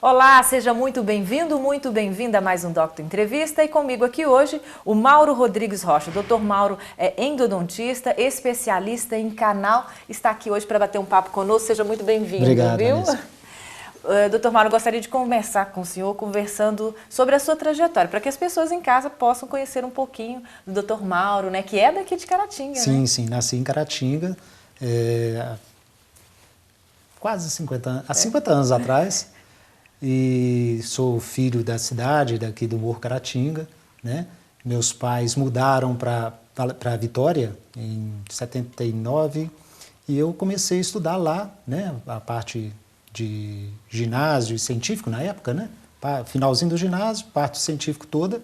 Olá, seja muito bem-vindo, muito bem-vinda a mais um Doctor Entrevista e comigo aqui hoje o Mauro Rodrigues Rocha. O Dr. Mauro é endodontista, especialista em canal, está aqui hoje para bater um papo conosco. Seja muito bem-vindo, Obrigado, viu? Vanessa. Dr. Mauro, eu gostaria de conversar com o senhor, conversando sobre a sua trajetória, para que as pessoas em casa possam conhecer um pouquinho do Dr. Mauro, né, que é daqui de Caratinga, Sim, né? sim, nasci em Caratinga, quase 50 anos, há 50 anos atrás, e sou filho da cidade, daqui do Morro Caratinga, né? Meus pais mudaram para Vitória em 79 e eu comecei a estudar lá, né? A parte de ginásio e científico na época, né? Finalzinho do ginásio, parte científico toda.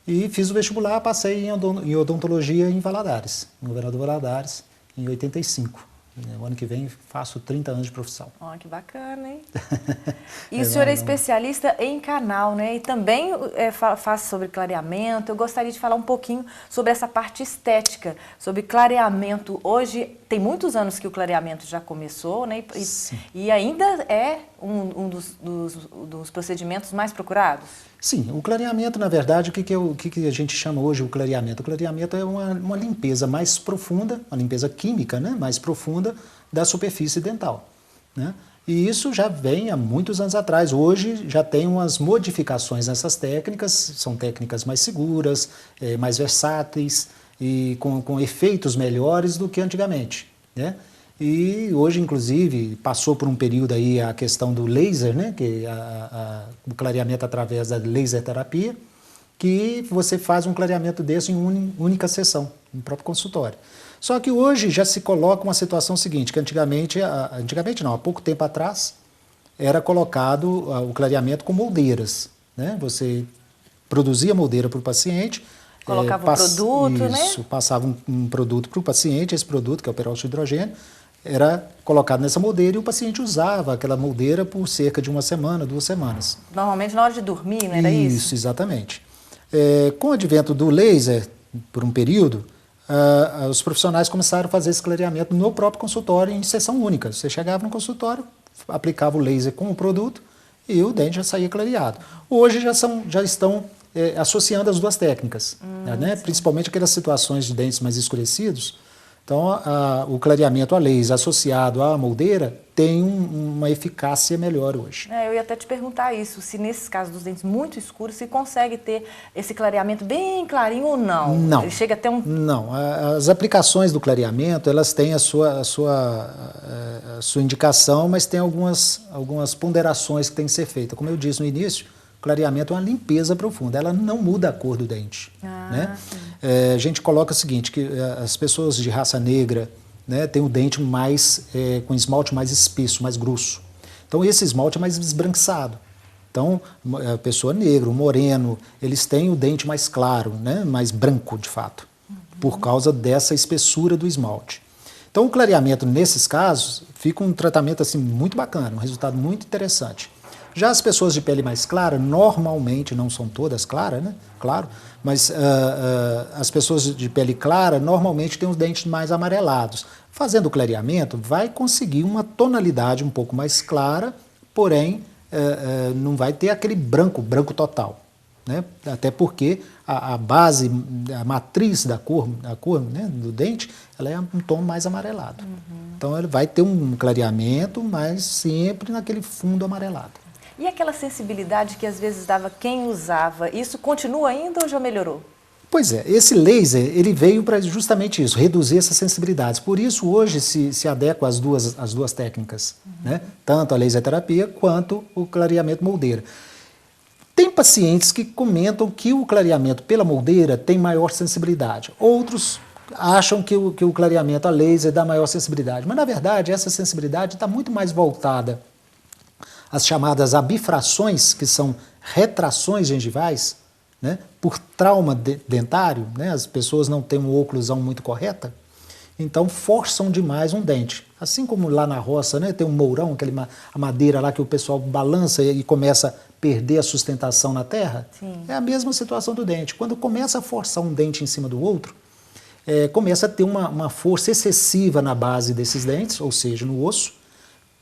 E fiz o vestibular, passei em odontologia em Valadares, em Governador Valadares, em 85. O ano que vem faço 30 anos de profissão. Ó, que bacana, hein? E o senhor é especialista em canal, né? E também faz sobre clareamento. Eu gostaria de falar um pouquinho sobre essa parte estética, sobre clareamento. Hoje, tem muitos anos que o clareamento já começou, né? E ainda é um dos procedimentos mais procurados? Sim, o clareamento, na verdade, o que a gente chama hoje o clareamento? O clareamento é uma limpeza mais profunda, uma limpeza química, né, mais profunda da superfície dental, né? E isso já vem há muitos anos atrás. Hoje já tem umas modificações nessas técnicas, são técnicas mais seguras, mais versáteis e com efeitos melhores do que antigamente, né? E hoje, inclusive, passou por um período aí a questão do laser, né? Que o clareamento através da laser terapia, que você faz um clareamento desse em única sessão, no próprio consultório. Só que hoje já se coloca uma situação seguinte, que antigamente não, há pouco tempo atrás, era colocado o clareamento com moldeiras, né? Você produzia moldeira para o paciente, colocava um produto, isso, né? Passava um produto para o paciente, esse produto, que é o peróxido de hidrogênio, era colocado nessa moldeira e o paciente usava aquela moldeira por cerca de 1 semana, 2 semanas. Normalmente na hora de dormir, não era isso? Isso, exatamente. Com o advento do laser, por um período, os profissionais começaram a fazer esse clareamento no próprio consultório em sessão única. Você chegava no consultório, aplicava o laser com o produto e o dente já saía clareado. Hoje já estão associando as duas técnicas, né? Principalmente aquelas situações de dentes mais escurecidos. Então, o clareamento a laser associado à moldeira tem uma eficácia melhor hoje. Eu ia até te perguntar isso, se nesses casos dos dentes muito escuros, se consegue ter esse clareamento bem clarinho ou não? Não. Ele chega até um... Não, as aplicações do clareamento, elas têm a sua indicação, mas tem algumas ponderações que têm que ser feitas. Como eu disse no início, o clareamento é uma limpeza profunda, ela não muda a cor do dente, né? A gente coloca o seguinte, que as pessoas de raça negra, né, têm o dente com esmalte mais espesso, mais grosso. Então esse esmalte é mais esbranquiçado. Então a pessoa negra, o moreno, eles têm o dente mais claro, né, mais branco de fato, por causa dessa espessura do esmalte. Então o clareamento nesses casos fica um tratamento assim, muito bacana, um resultado muito interessante. Já as pessoas de pele mais clara, normalmente, não são todas claras, né? Claro, mas as pessoas de pele clara normalmente têm os dentes mais amarelados. Fazendo o clareamento, vai conseguir uma tonalidade um pouco mais clara, porém não vai ter aquele branco total, né? Até porque a base, a matriz da cor, né, do dente, ela é um tom mais amarelado. Então ele vai ter um clareamento, mas sempre naquele fundo amarelado. E aquela sensibilidade que às vezes dava quem usava, isso continua ainda ou já melhorou? Pois é, esse laser ele veio para justamente isso, reduzir essas sensibilidades. Por isso hoje se adequa às duas técnicas, né? Tanto a laser terapia quanto o clareamento moldeira. Tem pacientes que comentam que o clareamento pela moldeira tem maior sensibilidade. Outros acham que o clareamento a laser dá maior sensibilidade. Mas na verdade essa sensibilidade está muito mais voltada as chamadas abifrações, que são retrações gengivais, né, por trauma dentário, né, as pessoas não têm uma oclusão muito correta, então forçam demais um dente. Assim como lá na roça, né, tem um mourão, a madeira lá que o pessoal balança e começa a perder a sustentação na terra. Sim. É a mesma situação do dente. Quando começa a forçar um dente em cima do outro, começa a ter uma força excessiva na base desses dentes, ou seja, no osso,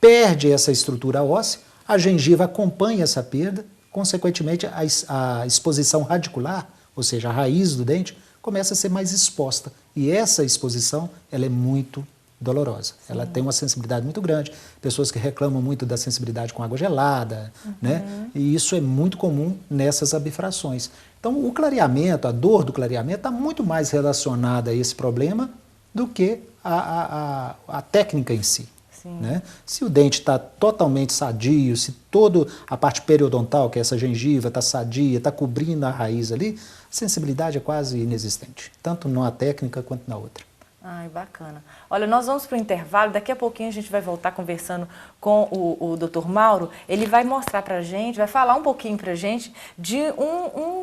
perde essa estrutura óssea, A gengiva acompanha essa perda, consequentemente a exposição radicular, ou seja, a raiz do dente, começa a ser mais exposta. E essa exposição ela é muito dolorosa. Sim. Ela tem uma sensibilidade muito grande. Pessoas que reclamam muito da sensibilidade com água gelada, né? E isso é muito comum nessas abfrações. Então, o clareamento, a dor do clareamento está muito mais relacionada a esse problema do que a técnica em si. Né? Se o dente está totalmente sadio, se toda a parte periodontal, que é essa gengiva, está sadia, está cobrindo a raiz ali, a sensibilidade é quase inexistente, tanto numa técnica quanto na outra. Ai, bacana. Olha, nós vamos para o intervalo, daqui a pouquinho a gente vai voltar conversando com o Dr. Mauro. Ele vai mostrar para a gente, vai falar um pouquinho para a gente de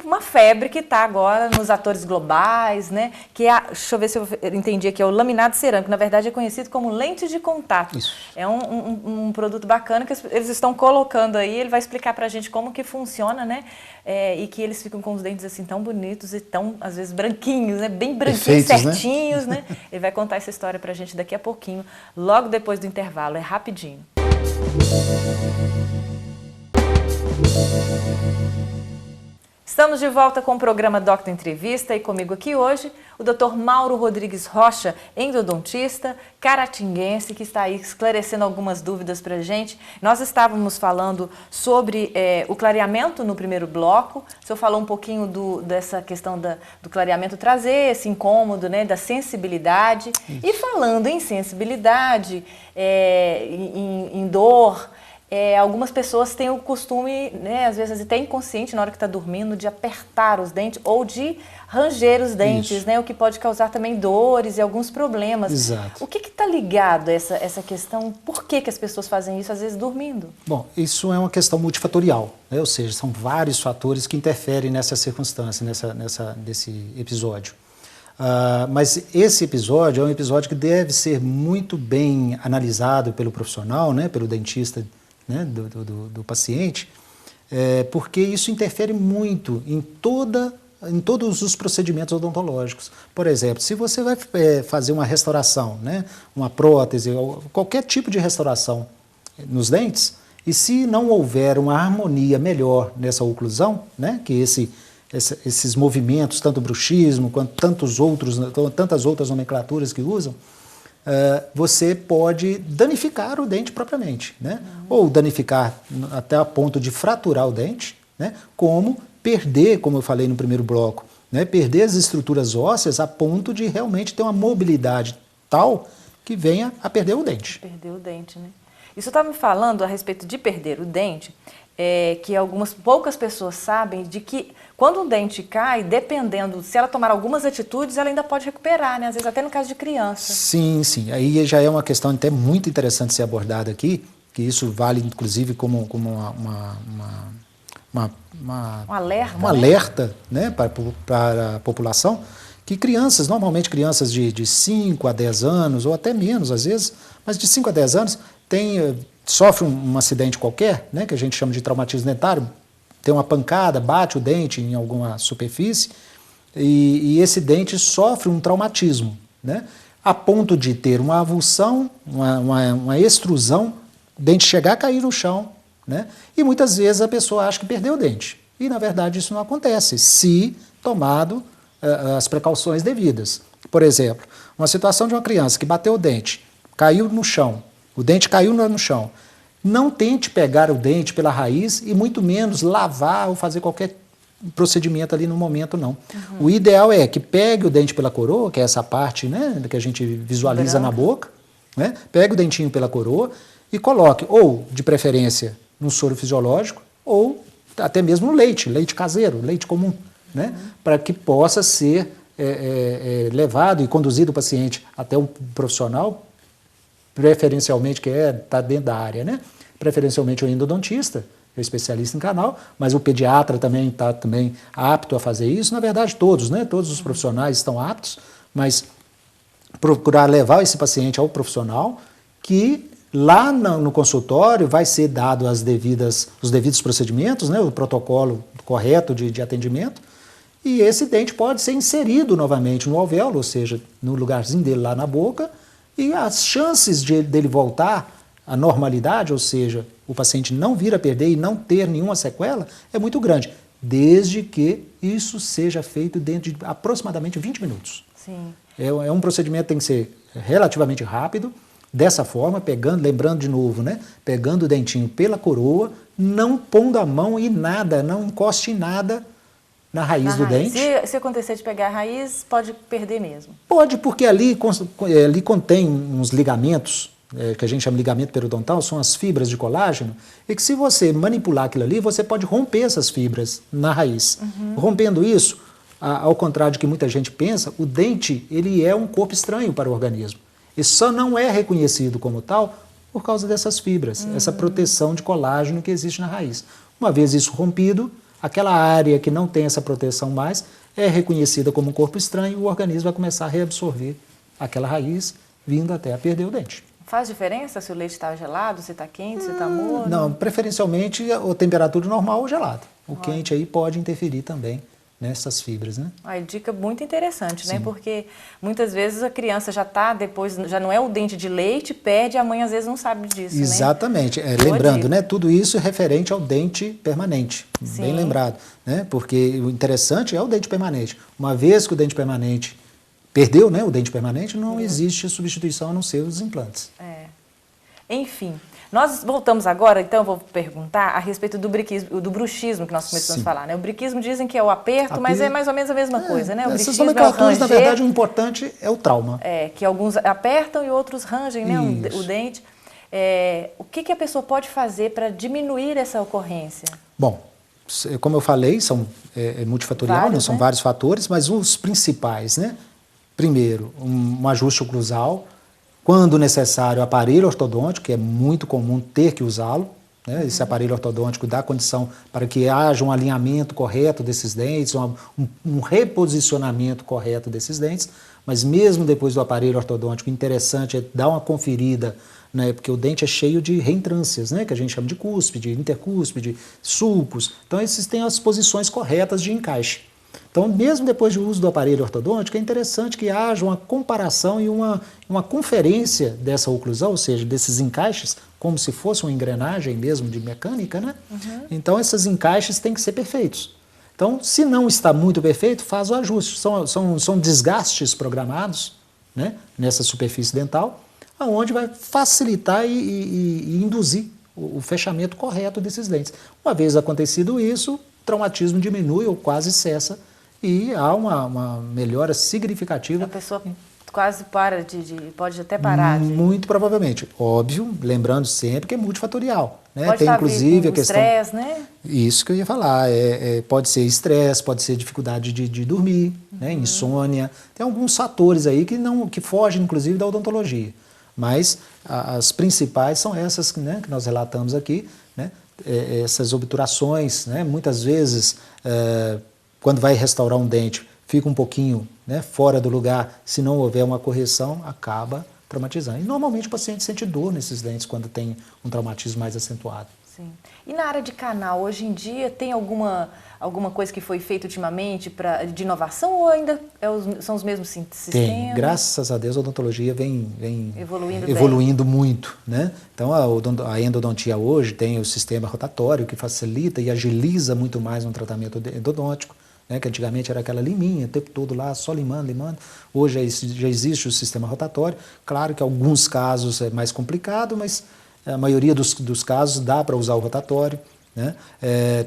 uma febre que está agora nos atores globais, né? Que é, deixa eu ver se eu entendi aqui, é o laminado cerâmico. Na verdade é conhecido como lente de contato. Isso. É um produto bacana que eles estão colocando aí, ele vai explicar para a gente como que funciona, né? E que eles ficam com os dentes assim tão bonitos e tão, às vezes, branquinhos, né? Bem branquinhos, perfeitos, certinhos, né? Ele vai contar essa história pra gente daqui a pouquinho, logo depois do intervalo, é rapidinho. Estamos de volta com o programa Doctor Entrevista e comigo aqui hoje o Dr. Mauro Rodrigues Rocha, endodontista, caratinguense, que está aí esclarecendo algumas dúvidas para a gente. Nós estávamos falando sobre o clareamento no primeiro bloco. O senhor falou um pouquinho dessa questão do clareamento trazer esse incômodo, né, da sensibilidade. Isso. E falando em sensibilidade, em dor, algumas pessoas têm o costume, né, às vezes até inconsciente, na hora que está dormindo, de apertar os dentes ou de ranger os dentes, né, o que pode causar também dores e alguns problemas. Exato. O que está ligado a essa questão? Por que as pessoas fazem isso, às vezes, dormindo? Bom, isso é uma questão multifatorial, né? Ou seja, são vários fatores que interferem nessa circunstância, nesse episódio. Mas esse episódio é um episódio que deve ser muito bem analisado pelo profissional, né, pelo dentista, né, do paciente, porque isso interfere muito em todos os procedimentos odontológicos. Por exemplo, se você vai fazer uma restauração, né, uma prótese, ou qualquer tipo de restauração nos dentes, e se não houver uma harmonia melhor nessa oclusão, né, que esses movimentos, tanto o bruxismo quanto tantas outras nomenclaturas que usam, você pode danificar o dente propriamente, né? Ou danificar até a ponto de fraturar o dente, né? Como perder, como eu falei no primeiro bloco, né? Perder as estruturas ósseas a ponto de realmente ter uma mobilidade tal que venha a perder o dente. Perder o dente, né? Isso está me falando a respeito de perder o dente, que poucas pessoas sabem de que quando um dente cai, dependendo, se ela tomar algumas atitudes, ela ainda pode recuperar, né? Às vezes até no caso de criança. Sim, sim. Aí já é uma questão até muito interessante ser abordada aqui, que isso vale inclusive como um alerta, né, para a população, que crianças, normalmente crianças de 5 a 10 anos, ou até menos às vezes, mas de 5 a 10 anos, sofre um acidente qualquer, né, que a gente chama de traumatismo dentário, tem uma pancada, bate o dente em alguma superfície, e esse dente sofre um traumatismo, né, a ponto de ter uma avulsão, uma extrusão, o dente chegar a cair no chão, né, e muitas vezes a pessoa acha que perdeu o dente. E, na verdade, isso não acontece, se tomado as precauções devidas. Por exemplo, uma situação de uma criança que bateu o dente, caiu no chão, o dente caiu no chão. Não tente pegar o dente pela raiz e muito menos lavar ou fazer qualquer procedimento ali no momento, não. O ideal é que pegue o dente pela coroa, que é essa parte, né, que a gente visualiza na boca, né, pegue o dentinho pela coroa e coloque, ou de preferência, no soro fisiológico, ou até mesmo no leite caseiro, leite comum, né, para que possa ser levado e conduzido o paciente até um profissional, preferencialmente que está dentro da área, né? Preferencialmente o endodontista, é especialista em canal, mas o pediatra também está apto a fazer isso. Na verdade, todos, né? Todos os profissionais estão aptos, mas procurar levar esse paciente ao profissional que lá no consultório vai ser dado os devidos procedimentos, né? O protocolo correto de atendimento, e esse dente pode ser inserido novamente no alvéolo, ou seja, no lugarzinho dele lá na boca, e as chances dele voltar à normalidade, ou seja, o paciente não vir a perder e não ter nenhuma sequela é muito grande, desde que isso seja feito dentro de aproximadamente 20 minutos. Sim. É um procedimento que tem que ser relativamente rápido, dessa forma, lembrando de novo, né? Pegando o dentinho pela coroa, não pondo a mão em nada, não encoste em nada na raiz do dente. Se acontecer de pegar a raiz, pode perder mesmo? Pode, porque ali contém uns ligamentos, que a gente chama de ligamento periodontal, são as fibras de colágeno, e que se você manipular aquilo ali, você pode romper essas fibras na raiz. Rompendo isso, ao contrário de que muita gente pensa, o dente ele é um corpo estranho para o organismo. E só não é reconhecido como tal por causa dessas fibras, essa proteção de colágeno que existe na raiz. Uma vez isso rompido, aquela área que não tem essa proteção mais é reconhecida como um corpo estranho e o organismo vai começar a reabsorver aquela raiz, vindo até a perder o dente. Faz diferença se o leite está gelado, se está quente, se está morno? Não, preferencialmente a temperatura normal ou gelado. O quente aí pode interferir também nessas fibras, né? Dica muito interessante, né? Porque muitas vezes a criança já está depois, já não é o dente de leite, perde e a mãe às vezes não sabe disso, Exatamente. né? Lembrando, né? Tudo isso é referente ao dente permanente, Sim. bem lembrado, né? Porque o interessante é o dente permanente. Uma vez que o dente permanente perdeu, né? O dente permanente, não existe substituição a não ser os implantes. Enfim, nós voltamos agora, então eu vou perguntar a respeito do bruxismo que nós começamos a falar, né? O briquismo dizem que é o aperto, mas é mais ou menos a mesma coisa, né? O Essas bruxismo nomenclaturas, é o na verdade, o importante é o trauma. que alguns apertam e outros rangem, né? O dente. O que a pessoa pode fazer para diminuir essa ocorrência? Bom, como eu falei, é multifatorial, Vários, são né? vários fatores, mas os principais, né? Primeiro, um ajuste oclusal. Quando necessário, aparelho ortodôntico, que é muito comum ter que usá-lo, né? Esse aparelho ortodôntico dá condição para que haja um alinhamento correto desses dentes, um reposicionamento correto desses dentes, mas mesmo depois do aparelho ortodôntico, interessante é dar uma conferida, né? Porque o dente é cheio de reentrâncias, né? Que a gente chama de cúspide, intercúspide, sulcos. Então, esses têm as posições corretas de encaixe. Então, mesmo depois do uso do aparelho ortodôntico, é interessante que haja uma comparação e uma conferência dessa oclusão, ou seja, desses encaixes, como se fosse uma engrenagem mesmo de mecânica, né? Então, esses encaixes têm que ser perfeitos. Então, se não está muito perfeito, faz o ajuste. São desgastes programados, né, nessa superfície dental, onde vai facilitar e induzir o fechamento correto desses dentes. Uma vez acontecido isso, o traumatismo diminui ou quase cessa e há uma melhora significativa. A pessoa quase pode até parar. Muito provavelmente. Óbvio, lembrando sempre que é multifatorial. Né? Pode Tem estar inclusive com a questão. Estresse, né? Isso que eu ia falar. Pode ser estresse, pode ser dificuldade de dormir, né? Insônia. Tem alguns fatores aí que fogem, inclusive, da odontologia. Mas as principais são essas, né, que nós relatamos aqui, né? Essas obturações, né? Muitas vezes, quando vai restaurar um dente, fica um pouquinho, né, fora do lugar, se não houver uma correção, acaba traumatizando. E normalmente o paciente sente dor nesses dentes quando tem um traumatismo mais acentuado. Sim. E na área de canal, hoje em dia, tem alguma coisa que foi feita ultimamente de inovação ou ainda são os mesmos sistemas? Tem, graças a Deus a odontologia vem evoluindo muito, né? Então a endodontia hoje tem o sistema rotatório que facilita e agiliza muito mais um tratamento endodôntico, né? Que antigamente era aquela liminha, o tempo todo lá, só limando. Hoje já existe o sistema rotatório. Claro que em alguns casos é mais complicado, mas a maioria dos casos dá para usar o rotatório. Né?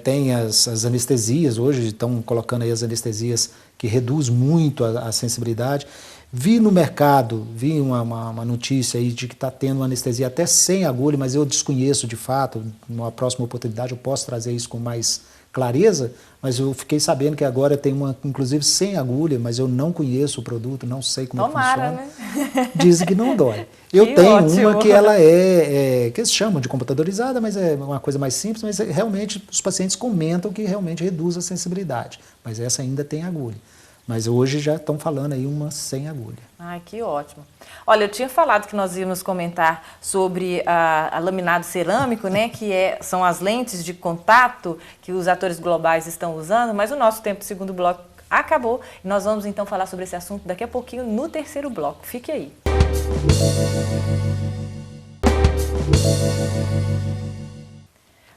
Tem as anestesias, hoje estão colocando aí as anestesias que reduz muito a sensibilidade. Vi no mercado, uma notícia aí de que está tendo uma anestesia até sem agulha, mas eu desconheço de fato. Numa próxima oportunidade eu posso trazer isso com mais clareza, mas eu fiquei sabendo que agora tem uma, inclusive sem agulha, mas eu não conheço o produto, não sei como funciona. Né? Dizem que não dói. Eu tenho uma que ela que eles chamam de computadorizada, mas é uma coisa mais simples, mas realmente os pacientes comentam que realmente reduz a sensibilidade, mas essa ainda tem agulha. Mas hoje já estão falando aí uma sem agulha. Ai, que ótimo. Olha, eu tinha falado que nós íamos comentar sobre a laminado cerâmico, né, que são as lentes de contato que os atores globais estão usando, mas o nosso tempo do segundo bloco acabou e nós vamos então falar sobre esse assunto daqui a pouquinho no terceiro bloco. Fique aí.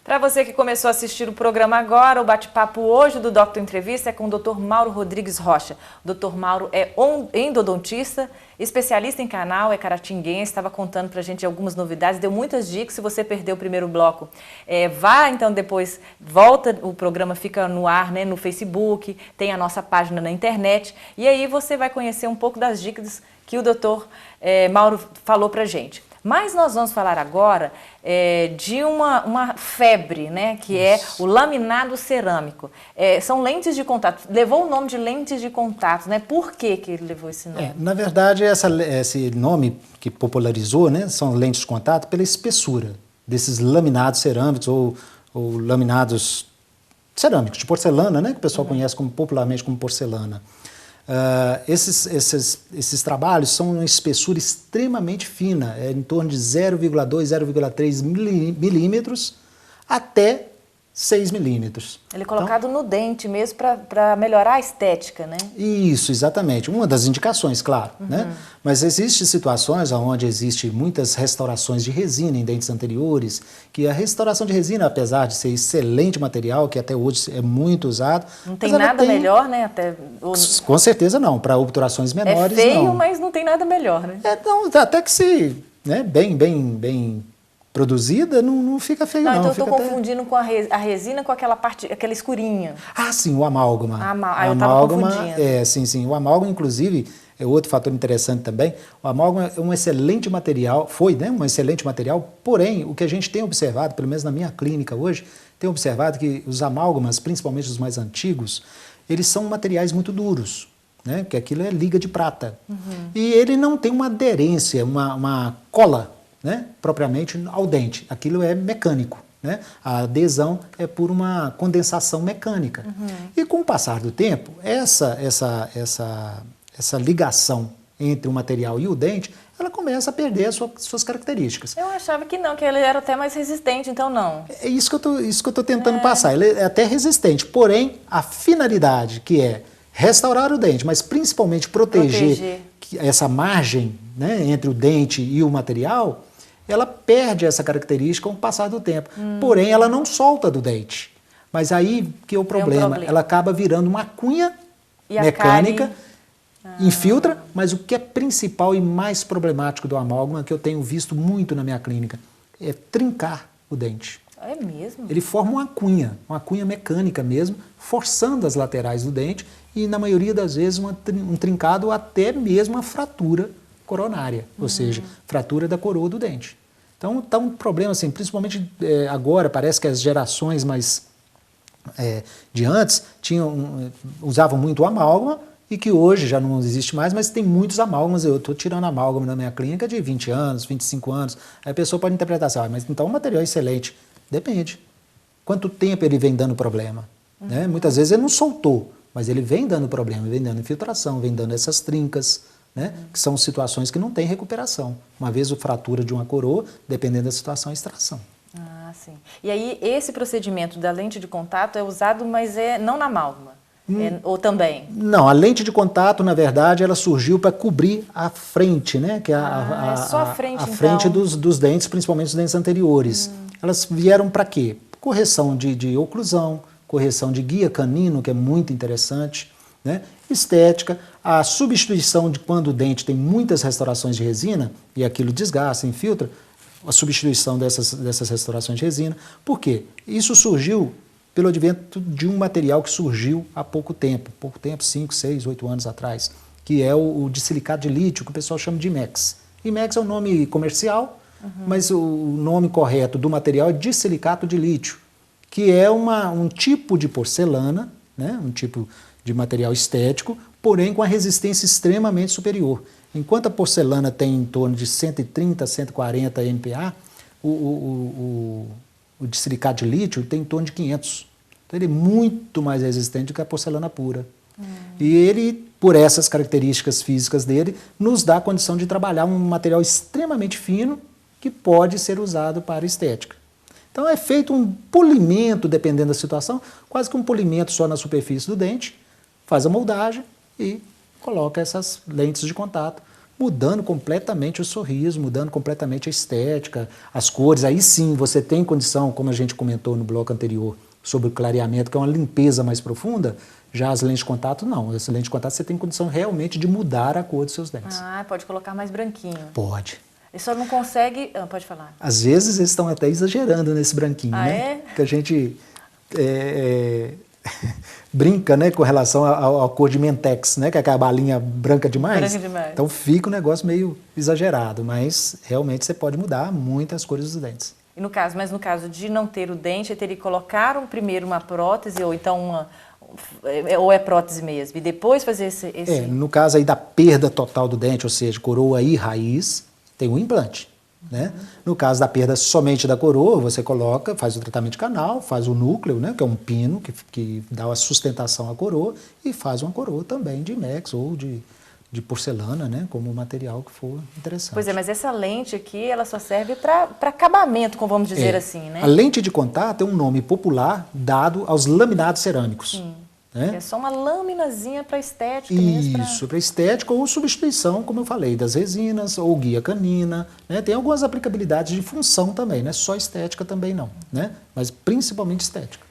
Para você que começou a assistir o programa agora, o bate-papo hoje do Doctor Entrevista é com o Dr. Mauro Rodrigues Rocha. O Dr. Mauro é endodontista, especialista em canal, é caratinguense, estava contando para a gente algumas novidades, deu muitas dicas. Se você perdeu o primeiro bloco, vá então depois, volta, o programa fica no ar, né, no Facebook, tem a nossa página na internet, e aí você vai conhecer um pouco das dicas que o Dr. Mauro falou para a gente. Mas nós vamos falar agora de uma febre, né, que é o laminado cerâmico. São lentes de contato. Levou o nome de lentes de contato, né? Por que ele levou esse nome? Na verdade, esse nome que popularizou, né, são lentes de contato pela espessura desses laminados cerâmicos ou laminados cerâmicos, de porcelana, né, que o pessoal conhece popularmente como porcelana. Esses trabalhos são uma espessura extremamente fina, em torno de 0,2, 0,3 milímetros até 6 milímetros. Ele é colocado no dente mesmo para melhorar a estética, né? Isso, exatamente. Uma das indicações, claro. Né? Mas existem situações onde existem muitas restaurações de resina em dentes anteriores, que a restauração de resina, apesar de ser excelente material, que até hoje é muito usado... Não tem nada melhor, né? Com certeza não. Para obturações menores, não. É feio, não. Mas não tem nada melhor, né? Até que se... Né, bem produzida, não fica feio, não. Então eu estou confundindo com a resina com aquela escurinha. Ah, sim, o amálgama. Eu estava confundindo. Sim. O amálgama, inclusive, é outro fator interessante também. O amálgama é um excelente material, foi, né, um excelente material, porém, o que a gente tem observado, pelo menos na minha clínica hoje, tem observado que os amálgamas, principalmente os mais antigos, eles são materiais muito duros, né, porque aquilo é liga de prata. E ele não tem uma aderência, uma cola, né, propriamente ao dente. Aquilo é mecânico, né? A adesão é por uma condensação mecânica. E com o passar do tempo, essa ligação entre o material e o dente, ela começa a perder as suas características. Eu achava que não, que ele era até mais resistente, então não. É isso que eu tô tentando passar. Ele é até resistente, porém, a finalidade que é restaurar o dente, mas principalmente proteger essa margem, né, entre o dente e o material, ela perde essa característica com o passar do tempo. Porém, ela não solta do dente. Mas aí que é o problema. Ela acaba virando uma cunha mecânica, infiltra, mas o que é principal e mais problemático do amálgama, que eu tenho visto muito na minha clínica, é trincar o dente. É mesmo? Ele forma uma cunha mecânica mesmo, forçando as laterais do dente e, na maioria das vezes, um trincado ou até mesmo uma fratura coronária, ou seja, fratura da coroa do dente. Então, tá um problema, assim, principalmente agora, parece que as gerações mais de antes usavam muito o amálgama e que hoje já não existe mais, mas tem muitos amálgamas. Eu estou tirando amálgama na minha clínica de 20 anos, 25 anos. Aí a pessoa pode interpretar assim, mas então o material é excelente. Depende. Quanto tempo ele vem dando problema? Né? Muitas vezes ele não soltou, mas ele vem dando problema, vem dando infiltração, vem dando essas trincas, né? Que são situações que não tem recuperação. Uma vez a fratura de uma coroa, dependendo da situação, é extração. Ah, sim. E aí esse procedimento da lente de contato é usado, mas não na amálgama? Ou também? Não, a lente de contato, na verdade, ela surgiu para cobrir a frente, né? Que é só a frente, a frente então. dos dentes, principalmente os dentes anteriores. Elas vieram para quê? Correção de oclusão, correção de guia canino, que é muito interessante, né? Estética, a substituição de quando o dente tem muitas restaurações de resina e aquilo desgasta, infiltra, a substituição dessas restaurações de resina. Por quê? Isso surgiu pelo advento de um material que surgiu há pouco tempo, 5, 6, 8 anos atrás, que é o de silicato de lítio, que o pessoal chama de IMEX. IMEX é um nome comercial, mas o nome correto do material é dissilicato de lítio, que é um tipo de porcelana, né? Um tipo de material estético, porém com a resistência extremamente superior. Enquanto a porcelana tem em torno de 130, 140 MPa, o de silicato de lítio tem em torno de 500. Então ele é muito mais resistente do que a porcelana pura. E ele, por essas características físicas dele, nos dá a condição de trabalhar um material extremamente fino que pode ser usado para estética. Então é feito um polimento, dependendo da situação, quase que um polimento só na superfície do dente, faz a moldagem e coloca essas lentes de contato mudando completamente o sorriso, mudando completamente a estética, as cores. Aí sim você tem condição, como a gente comentou no bloco anterior, sobre o clareamento, que é uma limpeza mais profunda. Já as lentes de contato, não. As lentes de contato você tem condição realmente de mudar a cor dos seus dentes. Ah, pode colocar mais branquinho. Pode. E só não consegue... pode falar. Às vezes eles estão até exagerando nesse branquinho, né? É? Que a gente brinca, né, com relação à cor de Mentex, né? Que é aquela balinha branca demais. Branca demais. Então fica um negócio meio exagerado, mas realmente você pode mudar muitas cores dos dentes. E no caso de não ter o dente, teria que colocar primeiro uma prótese, ou então ou é prótese mesmo, e depois fazer esse... No caso aí da perda total do dente, ou seja, coroa e raiz, tem um implante, né? No caso da perda somente da coroa, você coloca, faz o tratamento de canal, faz o núcleo, né, que é um pino que dá a sustentação à coroa, e faz uma coroa também de IMEX ou de porcelana, né, como material que for interessante. Pois é, mas essa lente aqui, ela só serve para acabamento, como vamos dizer assim, né? A lente de contato é um nome popular dado aos laminados cerâmicos. Sim. Né? É só uma laminazinha para estética mesmo. Isso, para estética ou substituição, como eu falei, das resinas ou guia canina. Né? Tem algumas aplicabilidades de função também, não é só estética também não, né? Mas principalmente estética.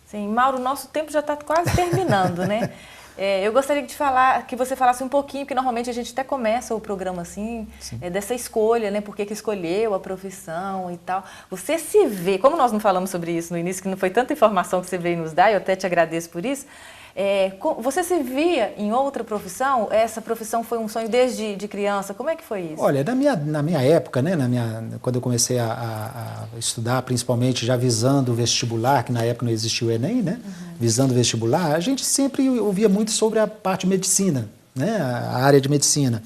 Sim, Mauro, nosso tempo já está quase terminando, né? Eu gostaria que você falasse um pouquinho, porque normalmente a gente até começa o programa assim, dessa escolha, né? Por que escolheu a profissão e tal. Você se vê, como nós não falamos sobre isso no início, que não foi tanta informação que você veio nos dar, eu até te agradeço por isso. Você se via em outra profissão? Essa profissão foi um sonho desde de criança? Como é que foi isso? Olha, na minha época, né, quando eu comecei a estudar, principalmente já visando o vestibular, que na época não existia o Enem, né? Visando o vestibular, a gente sempre ouvia muito sobre a parte de medicina, né? A área de medicina.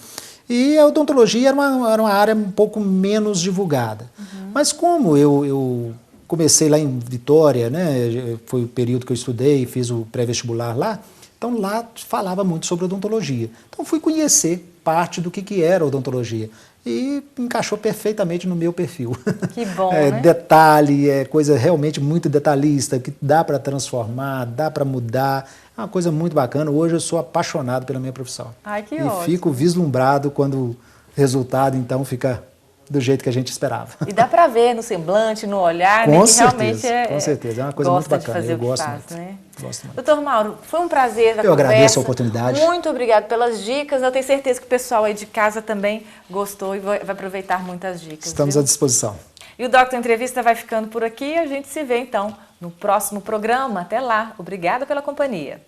E a odontologia era uma área um pouco menos divulgada. Mas como eu comecei lá em Vitória, né? Foi o período que eu estudei, fiz o pré-vestibular lá. Então lá falava muito sobre odontologia. Então fui conhecer parte do que era odontologia e encaixou perfeitamente no meu perfil. Que bom, né? Detalhe, coisa realmente muito detalhista, que dá para transformar, dá para mudar. É uma coisa muito bacana. Hoje eu sou apaixonado pela minha profissão. Ai, que ótimo. E fico vislumbrado quando o resultado então fica do jeito que a gente esperava. E dá para ver no semblante, no olhar, né, que realmente com certeza, é uma coisa muito bacana. Eu gosto faz, muito. Né? Gosto muito. Doutor Mauro, foi um prazer a conversa. Eu agradeço a oportunidade. Muito obrigado pelas dicas. Eu tenho certeza que o pessoal aí de casa também gostou e vai aproveitar muitas dicas. Estamos à disposição. E o Doctor Entrevista vai ficando por aqui. A gente se vê então no próximo programa. Até lá. Obrigada pela companhia.